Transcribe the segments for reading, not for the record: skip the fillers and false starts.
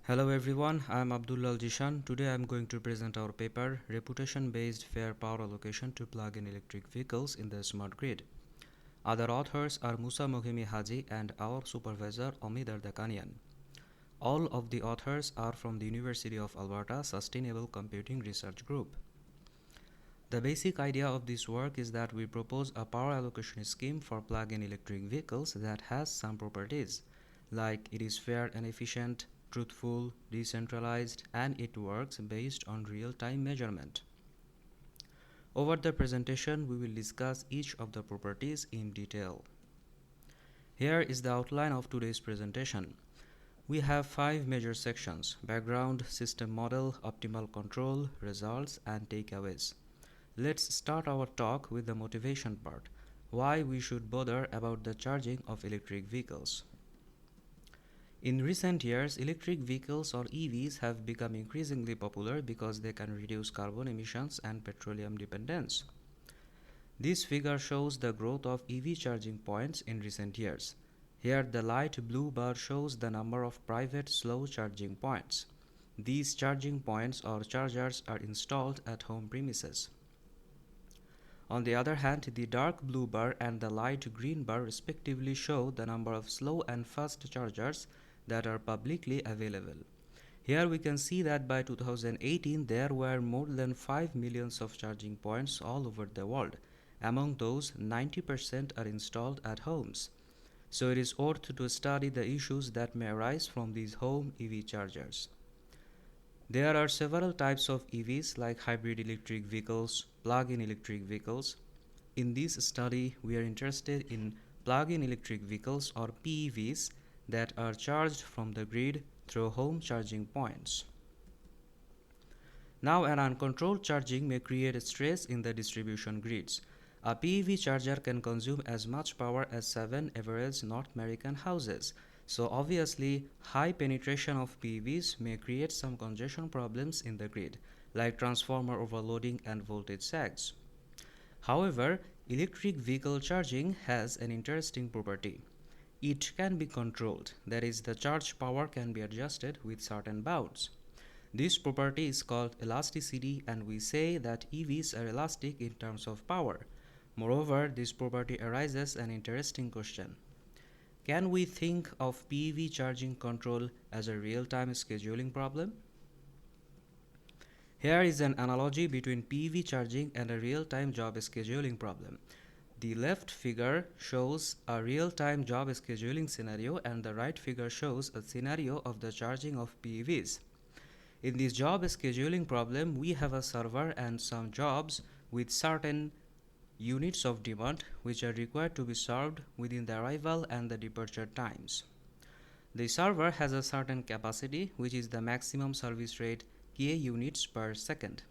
Hello everyone, I am Abdullah Jishan. Today I am going to present our paper Reputation-Based Fair Power Allocation to Plug-in Electric Vehicles in the Smart Grid. Other authors are Musa Mohimi Haji and our supervisor Omid Ardakanian. All of the authors are from the University of Alberta Sustainable Computing Research Group. The basic idea of this work is that we propose a power allocation scheme for plug-in electric vehicles that has some properties, like it is fair and efficient, truthful, decentralized, and it works based on real-time measurement. Over the presentation, we will discuss each of the properties in detail. Here is the outline of today's presentation. We have 5 major sections: background, system model, optimal control, results, and takeaways. Let's start our talk with the motivation part, why we should bother about the charging of electric vehicles. In recent years, electric vehicles or EVs have become increasingly popular because they can reduce carbon emissions and petroleum dependence. This figure shows the growth of EV charging points in recent years. Here, the light blue bar shows the number of private slow charging points. These charging points or chargers are installed at home premises. On the other hand, the dark blue bar and the light green bar respectively show the number of slow and fast chargers that are publicly available. Here we can see that by 2018 there were more than 5 million of charging points all over the world. Among those, 90% are installed at homes. So it is worth to study the issues that may arise from these home EV chargers. There are several types of EVs like hybrid electric vehicles, plug-in electric vehicles. In this study, we are interested in plug-in electric vehicles or PEVs that are charged from the grid through home charging points. Now, an uncontrolled charging may create stress in the distribution grids. A PEV charger can consume as much power as 7 average North American houses. So obviously, high penetration of PEVs may create some congestion problems in the grid, like transformer overloading and voltage sags. However, electric vehicle charging has an interesting property. It can be controlled, that is, the charge power can be adjusted with certain bounds. This property is called elasticity, and we say that EVs are elastic in terms of power. Moreover, this property arises an interesting question. Can we think of PEV charging control as a real-time scheduling problem? Here is an analogy between PEV charging and a real-time job scheduling problem. The left figure shows a real-time job scheduling scenario and the right figure shows a scenario of the charging of PEVs. In this job scheduling problem, we have a server and some jobs with certain units of demand which are required to be served within the arrival and the departure times. The server has a certain capacity, which is the maximum service rate k units per second.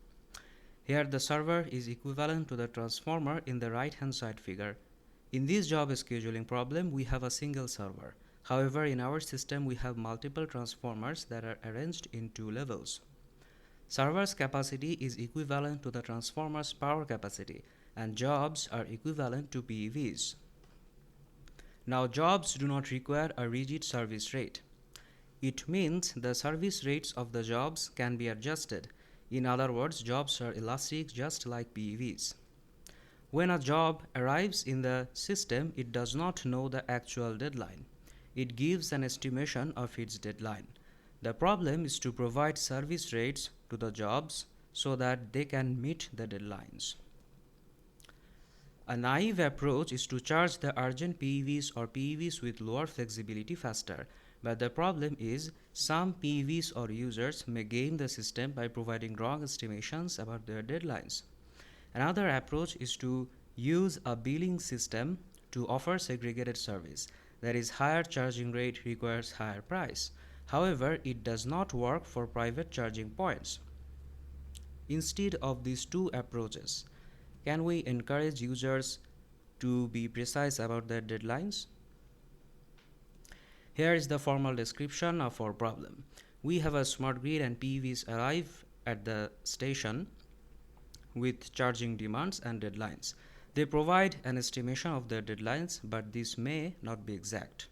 Here the server is equivalent to the transformer in the right hand side figure. In this job scheduling problem, we have a single server. However, in our system we have multiple transformers that are arranged in 2 levels. Server's capacity is equivalent to the transformer's power capacity, and jobs are equivalent to PEVs. Now, jobs do not require a rigid service rate. It means the service rates of the jobs can be adjusted. In other words, jobs are elastic just like PEVs. When a job arrives in the system, it does not know the actual deadline. It gives an estimation of its deadline. The problem is to provide service rates to the jobs so that they can meet the deadlines. A naive approach is to charge the urgent PEVs or PEVs with lower flexibility faster, but the problem is some PEVs or users may game the system by providing wrong estimations about their deadlines. Another approach is to use a billing system to offer segregated service, that is, higher charging rate requires higher price. However, it does not work for private charging points. Instead of these two approaches, can we encourage users to be precise about their deadlines? Here is the formal description of our problem. We have a smart grid and PEVs arrive at the station with charging demands and deadlines. They provide an estimation of their deadlines, but this may not be exact.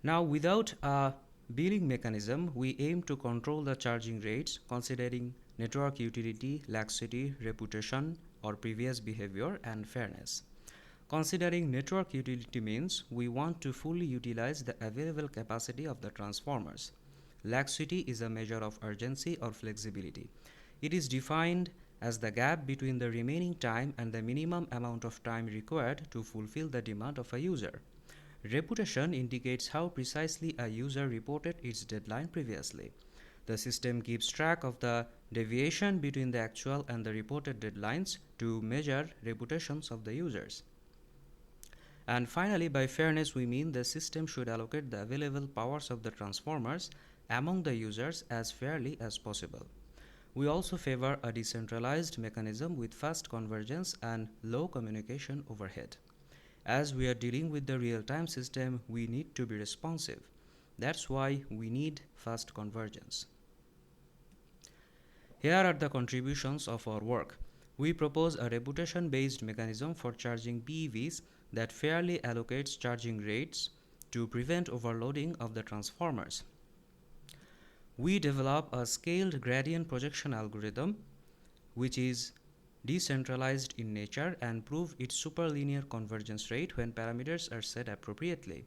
Now, without a Billing mechanism, we aim to control the charging rates considering network utility, laxity, reputation, or previous behavior, and fairness. Considering network utility means we want to fully utilize the available capacity of the transformers. Laxity is a measure of urgency or flexibility. It is defined as the gap between the remaining time and the minimum amount of time required to fulfill the demand of a user. Reputation indicates how precisely a user reported its deadline previously. The system keeps track of the deviation between the actual and the reported deadlines to measure reputations of the users. And finally, by fairness, we mean the system should allocate the available powers of the transformers among the users as fairly as possible. We also favor a decentralized mechanism with fast convergence and low communication overhead. As we are dealing with the real-time system, we need to be responsive. That's why we need fast convergence. Here are the contributions of our work. We propose a reputation-based mechanism for charging PEVs that fairly allocates charging rates to prevent overloading of the transformers. We develop a scaled gradient projection algorithm which is decentralized in nature and prove its superlinear convergence rate when parameters are set appropriately.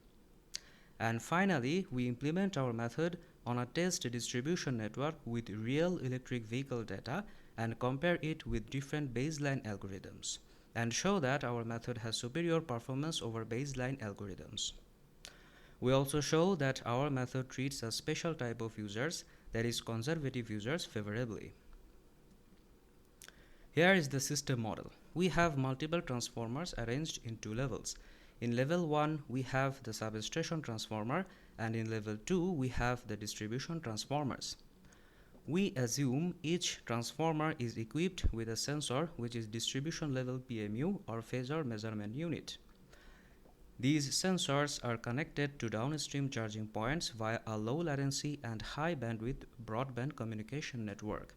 And finally, we implement our method on a test distribution network with real electric vehicle data and compare it with different baseline algorithms and show that our method has superior performance over baseline algorithms. We also show that our method treats a special type of users, that is conservative users, favorably. Here is the system model. We have multiple transformers arranged in two levels. In level 1, we have the substation transformer, and in level 2, we have the distribution transformers. We assume each transformer is equipped with a sensor which is distribution level PMU or phasor measurement unit. These sensors are connected to downstream charging points via a low latency and high bandwidth broadband communication network.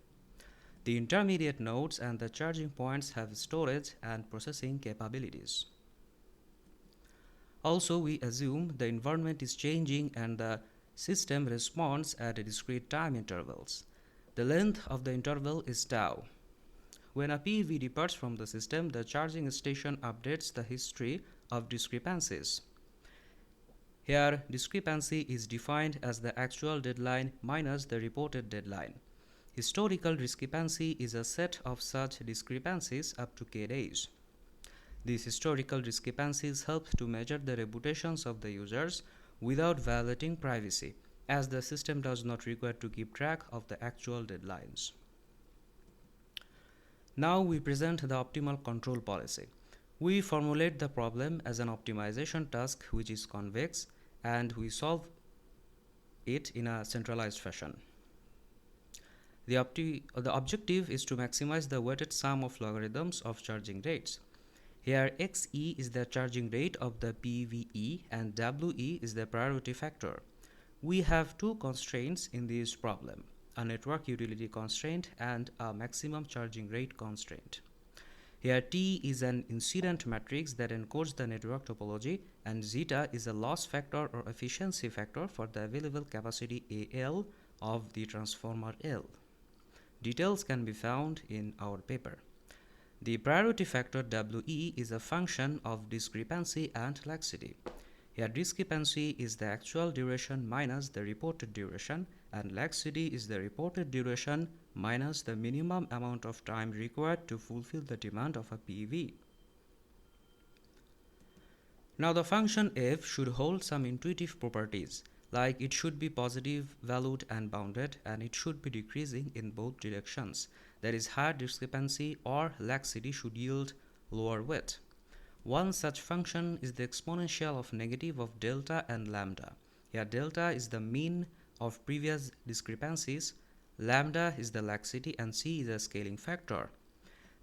The intermediate nodes and the charging points have storage and processing capabilities. Also, we assume the environment is changing and the system responds at discrete time intervals. The length of the interval is tau. When a PEV departs from the system, the charging station updates the history of discrepancies. Here, discrepancy is defined as the actual deadline minus the reported deadline. Historical discrepancy is a set of such discrepancies up to k days. These historical discrepancies help to measure the reputations of the users without violating privacy, as the system does not require to keep track of the actual deadlines. Now we present the optimal control policy. We formulate the problem as an optimization task which is convex, and we solve it in a centralized fashion. The objective is to maximize the weighted sum of logarithms of charging rates. Here XE is the charging rate of the PVE and WE is the priority factor. We have two constraints in this problem, a network utility constraint and a maximum charging rate constraint. Here T is an incident matrix that encodes the network topology, and zeta is a loss factor or efficiency factor for the available capacity AL of the transformer L. Details can be found in our paper. The priority factor WE is a function of discrepancy and laxity. Here discrepancy is the actual duration minus the reported duration, and laxity is the reported duration minus the minimum amount of time required to fulfill the demand of a PEV. Now the function f should hold some intuitive properties, like it should be positive, valued and bounded, and it should be decreasing in both directions. That is, higher discrepancy or laxity should yield lower weight. One such function is the exponential of negative of delta and lambda. Here delta is the mean of previous discrepancies, lambda is the laxity, and c is a scaling factor.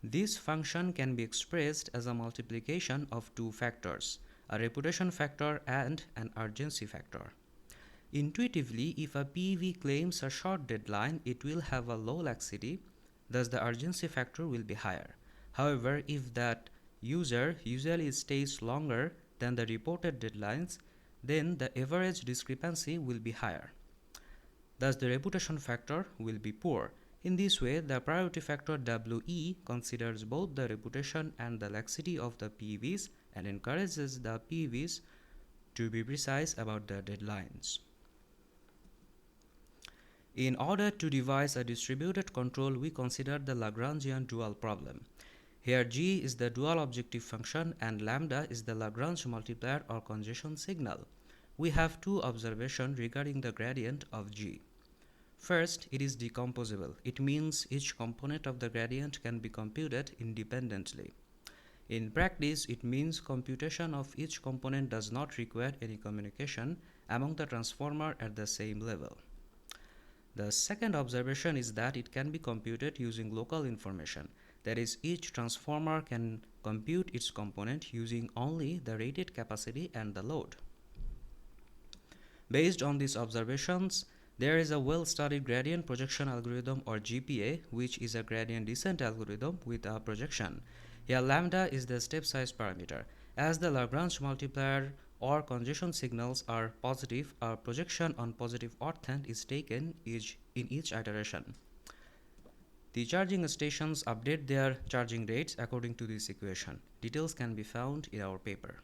This function can be expressed as a multiplication of two factors, a reputation factor and an urgency factor. Intuitively, if a PEV claims a short deadline, it will have a low laxity, thus the urgency factor will be higher. However, if that user usually stays longer than the reported deadlines, then the average discrepancy will be higher. Thus, the reputation factor will be poor. In this way, the priority factor WE considers both the reputation and the laxity of the PVs and encourages the PVs to be precise about their deadlines. In order to devise a distributed control, we consider the Lagrangian dual problem. Here G is the dual objective function and lambda is the Lagrange multiplier or congestion signal. We have two observations regarding the gradient of G. First, it is decomposable. It means each component of the gradient can be computed independently. In practice, it means computation of each component does not require any communication among the transformer at the same level. The second observation is that it can be computed using local information. That is, each transformer can compute its component using only the rated capacity and the load. Based on these observations, there is a well-studied gradient projection algorithm or GPA, which is a gradient descent algorithm with a projection. Here lambda is the step size parameter. As the Lagrange multiplier or congestion signals are positive, a projection on positive orthant is taken in each iteration. The charging stations update their charging rates according to this equation. Details can be found in our paper.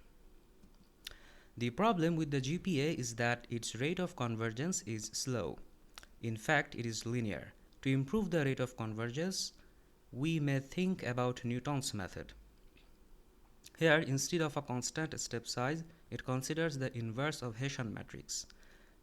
The problem with the GPA is that its rate of convergence is slow. In fact, it is linear. To improve the rate of convergence, we may think about Newton's method. Here, instead of a constant step size, it considers the inverse of Hessian matrix.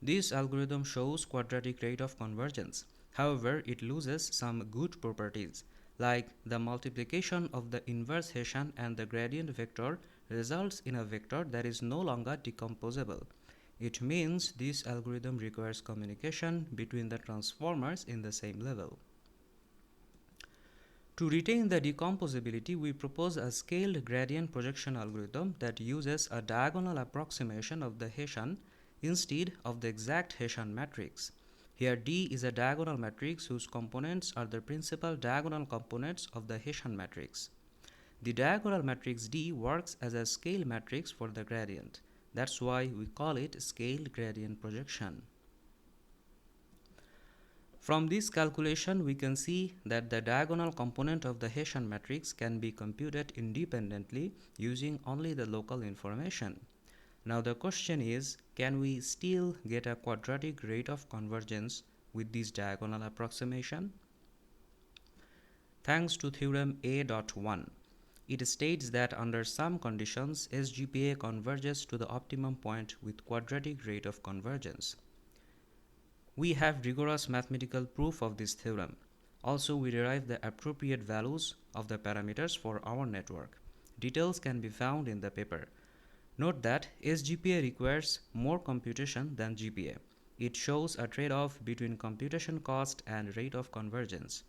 This algorithm shows quadratic rate of convergence. However, it loses some good properties, like the multiplication of the inverse Hessian and the gradient vector results in a vector that is no longer decomposable. It means this algorithm requires communication between the transformers in the same level. To retain the decomposability, we propose a scaled gradient projection algorithm that uses a diagonal approximation of the Hessian instead of the exact Hessian matrix. Here D is a diagonal matrix whose components are the principal diagonal components of the Hessian matrix. The diagonal matrix D works as a scale matrix for the gradient. That's why we call it scaled gradient projection. From this calculation, we can see that the diagonal component of the Hessian matrix can be computed independently using only the local information. Now the question is, can we still get a quadratic rate of convergence with this diagonal approximation? Thanks to theorem A.1. It states that under some conditions, SGPA converges to the optimum point with quadratic rate of convergence. We have rigorous mathematical proof of this theorem. Also, we derive the appropriate values of the parameters for our network. Details can be found in the paper. Note that SGPA requires more computation than GPA. It shows a trade-off between computation cost and rate of convergence.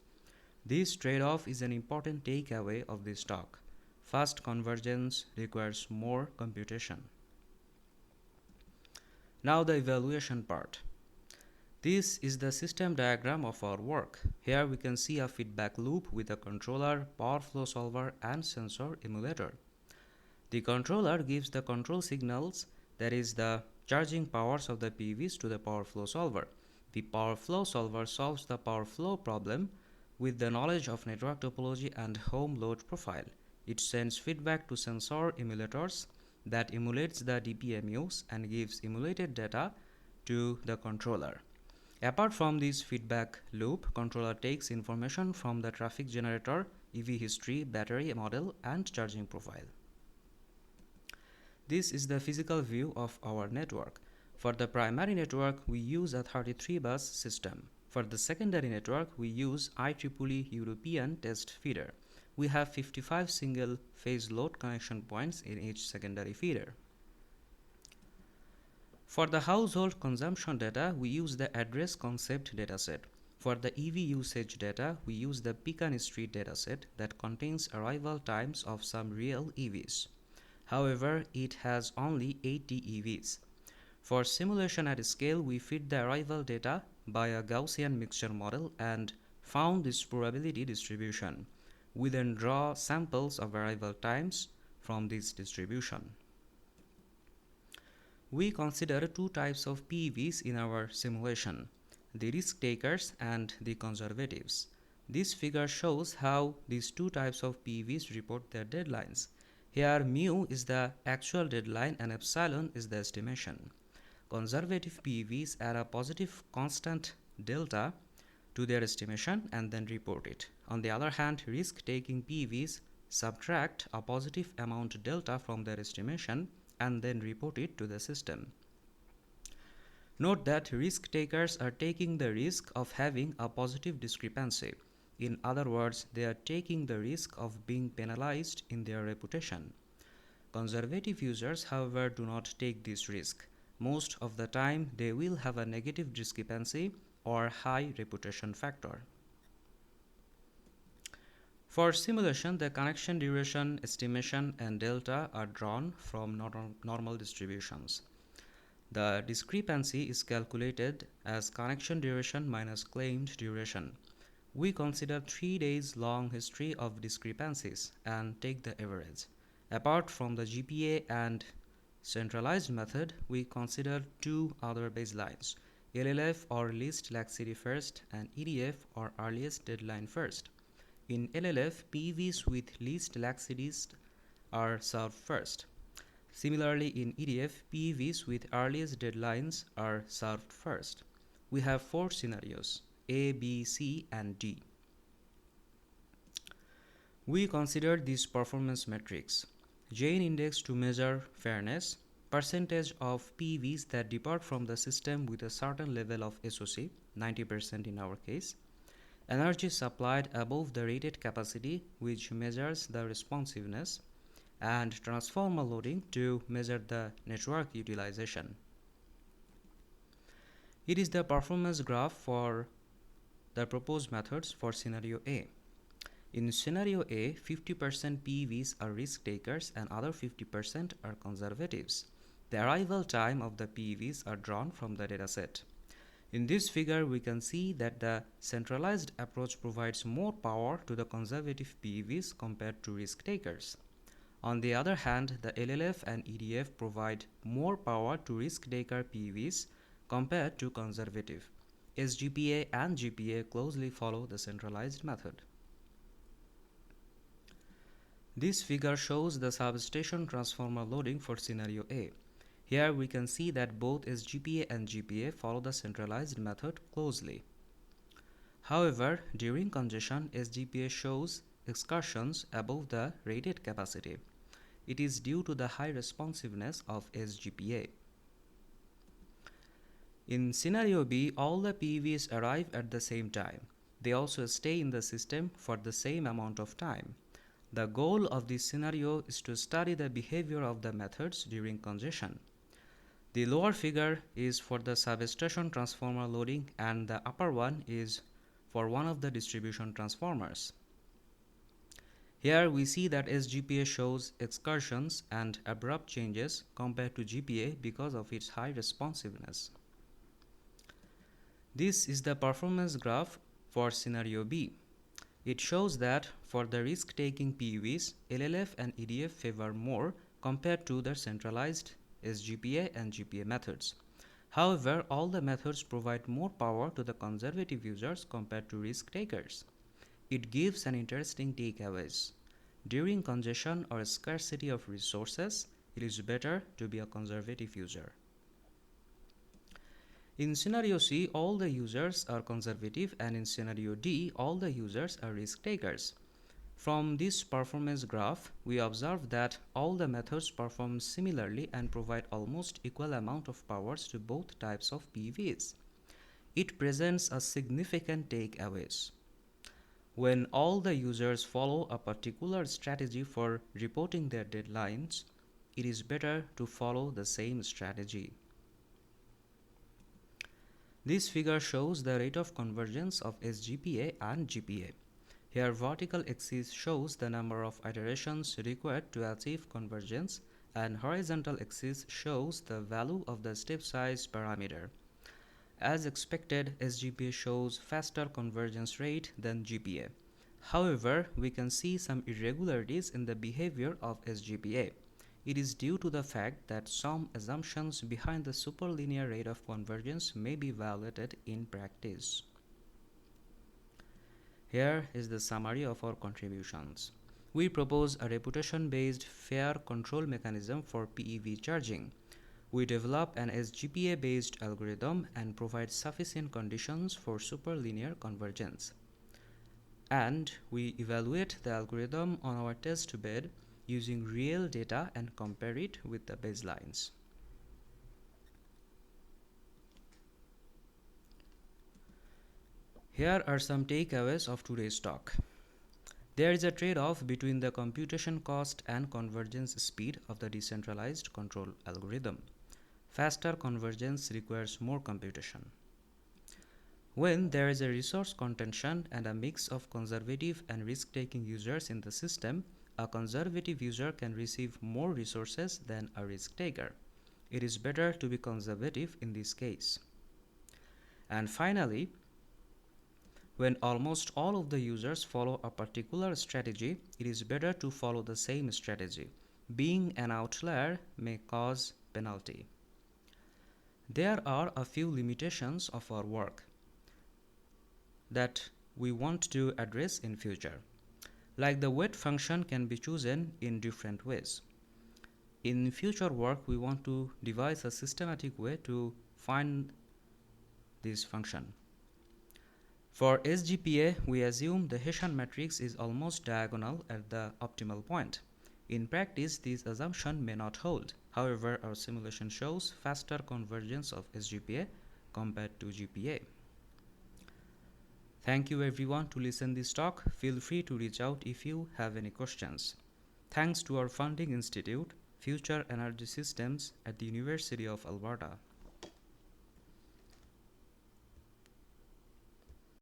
This trade-off is an important takeaway of this talk. Fast convergence requires more computation. Now the evaluation part. This is the system diagram of our work. Here we can see a feedback loop with a controller, power flow solver, and sensor emulator. The controller gives the control signals, that is the charging powers of the PVs, to the power flow solver. The power flow solver solves the power flow problem with the knowledge of network topology and home load profile. It sends feedback to sensor emulators that emulates the DPMUs and gives emulated data to the controller. Apart from this feedback loop, controller takes information from the traffic generator, EV history, battery model, and charging profile. This is the physical view of our network. For the primary network, we use a 33-bus system. For the secondary network, we use IEEE European test feeder. We have 55 single-phase load connection points in each secondary feeder. For the household consumption data, we use the address concept dataset. For the EV usage data, we use the Pecan Street dataset that contains arrival times of some real EVs. However, it has only 80 EVs. For simulation at scale, we feed the arrival data by a Gaussian mixture model and found this probability distribution. We then draw samples of arrival times from this distribution. We consider two types of PEVs in our simulation. the risk takers and the conservatives. This figure shows how these two types of PVs report their deadlines. Here mu is the actual deadline and epsilon is the estimation. Conservative PVs add a positive constant delta to their estimation and then report it. On the other hand, risk-taking PVs subtract a positive amount delta from their estimation and then report it to the system. Note that risk takers are taking the risk of having a positive discrepancy. In other words, they are taking the risk of being penalized in their reputation. Conservative users, however, do not take this risk. Most of the time, they will have a negative discrepancy or high reputation factor. For simulation, the connection duration, estimation, and delta are drawn from normal distributions. The discrepancy is calculated as connection duration minus claimed duration. We consider 3 days long history of discrepancies and take the average. Apart from the GPA and centralized method, we consider two other baselines, LLF or least laxity first and EDF or earliest deadline first. In LLF, PVs with least laxities are served first. Similarly, in EDF, PVs with earliest deadlines are served first. We have 4 scenarios, A, B, C, and D. We consider these performance metrics. Jane index to measure fairness, percentage of PVs that depart from the system with a certain level of SOC, 90% in our case, energy supplied above the rated capacity, which measures the responsiveness, and transformer loading to measure the network utilization. It is the performance graph for the proposed methods for scenario A. In scenario A, 50% PVs are risk takers and other 50% are conservatives. The arrival time of the PVs are drawn from the dataset. In this figure, we can see that the centralized approach provides more power to the conservative PVs compared to risk takers. On the other hand, the LLF and EDF provide more power to risk-taker PVs compared to conservative. SGPA and GPA closely follow the centralized method. This figure shows the substation transformer loading for scenario A. Here we can see that both SGPA and GPA follow the centralized method closely. However, during congestion, SGPA shows excursions above the rated capacity. It is due to the high responsiveness of SGPA. In scenario B, all the PVs arrive at the same time. They also stay in the system for the same amount of time. The goal of this scenario is to study the behavior of the methods during congestion. The lower figure is for the substation transformer loading and the upper one is for one of the distribution transformers. Here we see that SGPA shows excursions and abrupt changes compared to GPA because of its high responsiveness. This is the performance graph for scenario B. It shows that for the risk-taking PVs, LLF and EDF favor more compared to the centralized SGPA and GPA methods. However, all the methods provide more power to the conservative users compared to risk takers. It gives an interesting takeaways. During congestion or scarcity of resources, it is better to be a conservative user. In scenario C, all the users are conservative, and in scenario D, all the users are risk takers. From this performance graph, we observe that all the methods perform similarly and provide almost equal amount of powers to both types of PVs. It presents a significant takeaways. When all the users follow a particular strategy for reporting their deadlines, it is better to follow the same strategy. This figure shows the rate of convergence of SGPA and GPA. Here, vertical axis shows the number of iterations required to achieve convergence, and horizontal axis shows the value of the step size parameter. As expected, SGPA shows faster convergence rate than GPA. However, we can see some irregularities in the behavior of SGPA. It is due to the fact that some assumptions behind the superlinear rate of convergence may be violated in practice. Here is the summary of our contributions. We propose a reputation-based fare control mechanism for PEV charging. We develop an SGPA-based algorithm and provide sufficient conditions for superlinear convergence. And we evaluate the algorithm on our test bed using real data and compare it with the baselines. Here are some takeaways of today's talk. There is a trade-off between the computation cost and convergence speed of the decentralized control algorithm. Faster convergence requires more computation. When there is a resource contention and a mix of conservative and risk-taking users in the system, a conservative user can receive more resources than a risk-taker. It is better to be conservative in this case. And finally, when almost all of the users follow a particular strategy, it is better to follow the same strategy. Being an outlier may cause penalty. There are a few limitations of our work that we want to address in future. Like the weight function can be chosen in different ways. In future work, we want to devise a systematic way to find this function. For SGPA, we assume the Hessian matrix is almost diagonal at the optimal point. In practice, this assumption may not hold. However, our simulation shows faster convergence of SGPA compared to GPA. Thank you everyone to listen this talk. Feel free to reach out if you have any questions. Thanks to our funding institute, Future Energy Systems at the University of Alberta.